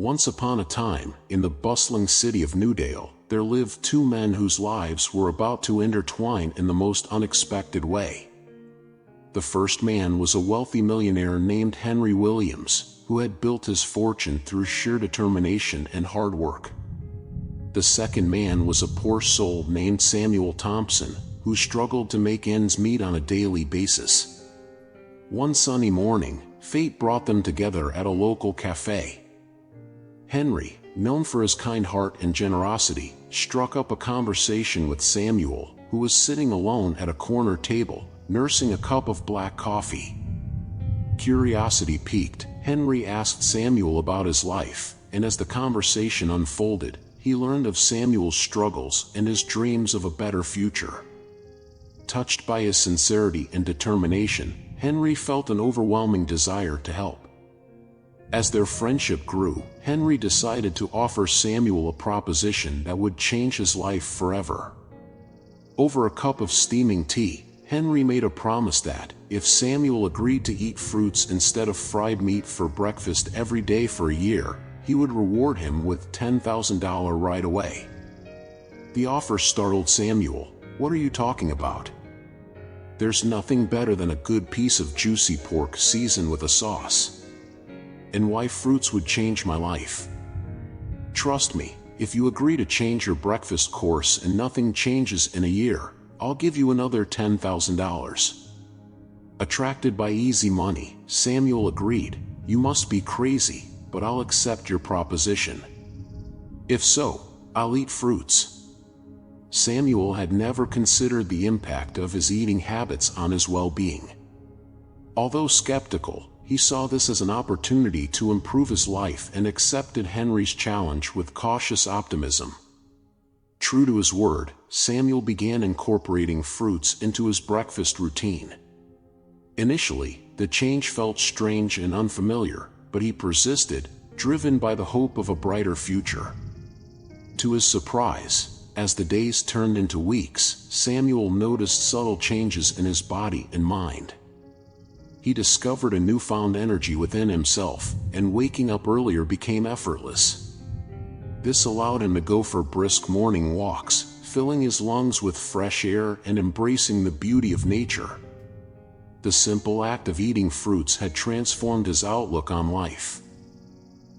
Once upon a time, in the bustling city of Newdale, there lived two men whose lives were about to intertwine in the most unexpected way. The first man was a wealthy millionaire named Henry Williams, who had built his fortune through sheer determination and hard work. The second man was a poor soul named Samuel Thompson, who struggled to make ends meet on a daily basis. One sunny morning, fate brought them together at a local cafe. Henry, known for his kind heart and generosity, struck up a conversation with Samuel, who was sitting alone at a corner table, nursing a cup of black coffee. Curiosity piqued, Henry asked Samuel about his life, and as the conversation unfolded, he learned of Samuel's struggles and his dreams of a better future. Touched by his sincerity and determination, Henry felt an overwhelming desire to help. As their friendship grew, Henry decided to offer Samuel a proposition that would change his life forever. Over a cup of steaming tea, Henry made a promise that, if Samuel agreed to eat fruits instead of fried meat for breakfast every day for a year, he would reward him with $10,000 right away. The offer startled Samuel. "What are you talking about? There's nothing better than a good piece of juicy pork seasoned with a sauce. And why fruits would change my life? Trust me, if you agree to change your breakfast course and nothing changes in a year, I'll give you another $10,000. Attracted by easy money, Samuel agreed. "You must be crazy, but I'll accept your proposition. If so, I'll eat fruits." Samuel had never considered the impact of his eating habits on his well-being. Although skeptical, he saw this as an opportunity to improve his life and accepted Henry's challenge with cautious optimism. True to his word, Samuel began incorporating fruits into his breakfast routine. Initially, the change felt strange and unfamiliar, but he persisted, driven by the hope of a brighter future. To his surprise, as the days turned into weeks, Samuel noticed subtle changes in his body and mind. He discovered a newfound energy within himself, and waking up earlier became effortless. This allowed him to go for brisk morning walks, filling his lungs with fresh air and embracing the beauty of nature. The simple act of eating fruits had transformed his outlook on life.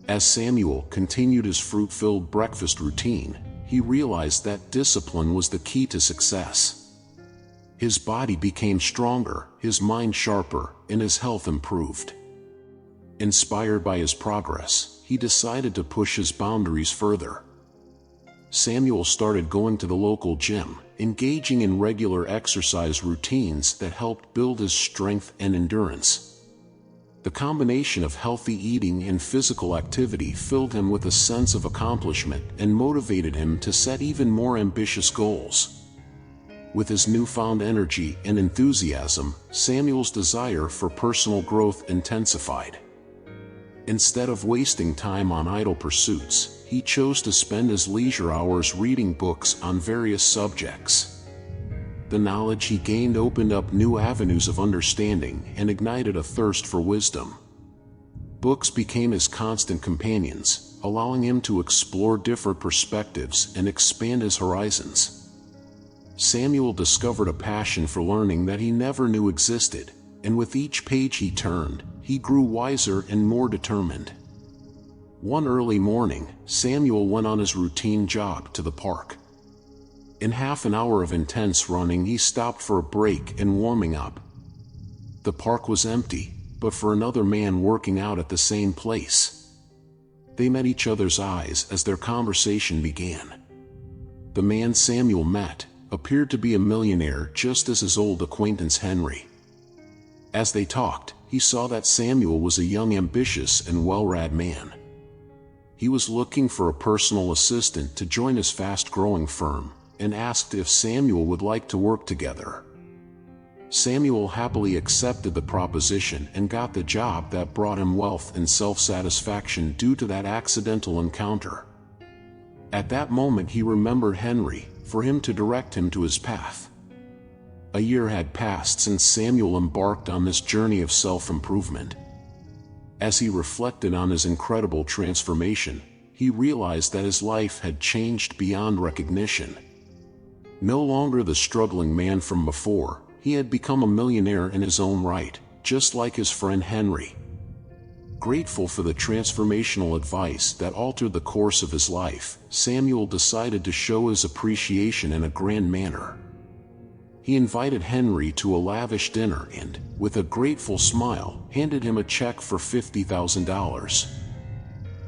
As Samuel continued his fruit-filled breakfast routine, he realized that discipline was the key to success. His body became stronger, his mind sharper, and his health improved. Inspired by his progress, he decided to push his boundaries further. Samuel started going to the local gym, engaging in regular exercise routines that helped build his strength and endurance. The combination of healthy eating and physical activity filled him with a sense of accomplishment and motivated him to set even more ambitious goals. With his newfound energy and enthusiasm, Samuel's desire for personal growth intensified. Instead of wasting time on idle pursuits, he chose to spend his leisure hours reading books on various subjects. The knowledge he gained opened up new avenues of understanding and ignited a thirst for wisdom. Books became his constant companions, allowing him to explore different perspectives and expand his horizons. Samuel discovered a passion for learning that he never knew existed, and with each page he turned, he grew wiser and more determined. One early morning, Samuel went on his routine jog to the park. In half an hour of intense running, he stopped for a break and warming up. The park was empty, but for another man working out at the same place. They met each other's eyes as their conversation began. The man Samuel met appeared to be a millionaire just as his old acquaintance Henry. As they talked, he saw that Samuel was a young, ambitious, and well-read man. He was looking for a personal assistant to join his fast-growing firm, and asked if Samuel would like to work together. Samuel happily accepted the proposition and got the job that brought him wealth and self-satisfaction due to that accidental encounter. At that moment he remembered Henry, for him to direct him to his path. A year had passed since Samuel embarked on this journey of self-improvement. As he reflected on his incredible transformation, he realized that his life had changed beyond recognition. No longer the struggling man from before, he had become a millionaire in his own right, just like his friend Henry. Grateful for the transformational advice that altered the course of his life, Samuel decided to show his appreciation in a grand manner. He invited Henry to a lavish dinner and, with a grateful smile, handed him a check for $50,000.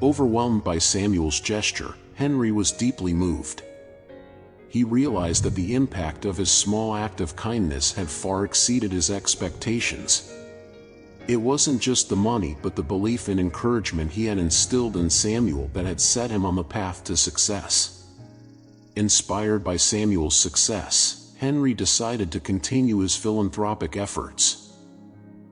Overwhelmed by Samuel's gesture, Henry was deeply moved. He realized that the impact of his small act of kindness had far exceeded his expectations. It wasn't just the money but the belief and encouragement he had instilled in Samuel that had set him on the path to success. Inspired by Samuel's success, Henry decided to continue his philanthropic efforts.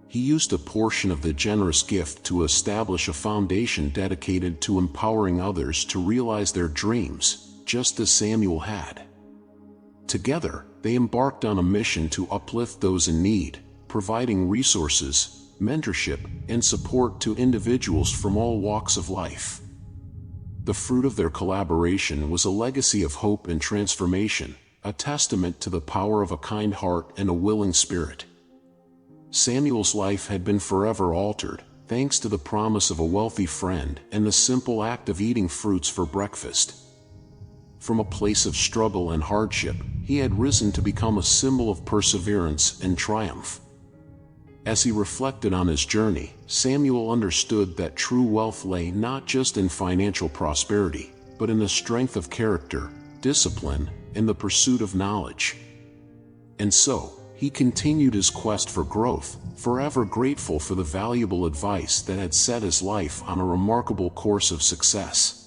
He used a portion of the generous gift to establish a foundation dedicated to empowering others to realize their dreams, just as Samuel had. Together, they embarked on a mission to uplift those in need, providing resources, mentorship, and support to individuals from all walks of life. The fruit of their collaboration was a legacy of hope and transformation, a testament to the power of a kind heart and a willing spirit. Samuel's life had been forever altered, thanks to the promise of a wealthy friend and the simple act of eating fruits for breakfast. From a place of struggle and hardship, he had risen to become a symbol of perseverance and triumph. As he reflected on his journey, Samuel understood that true wealth lay not just in financial prosperity, but in the strength of character, discipline, and the pursuit of knowledge. And so, he continued his quest for growth, forever grateful for the valuable advice that had set his life on a remarkable course of success.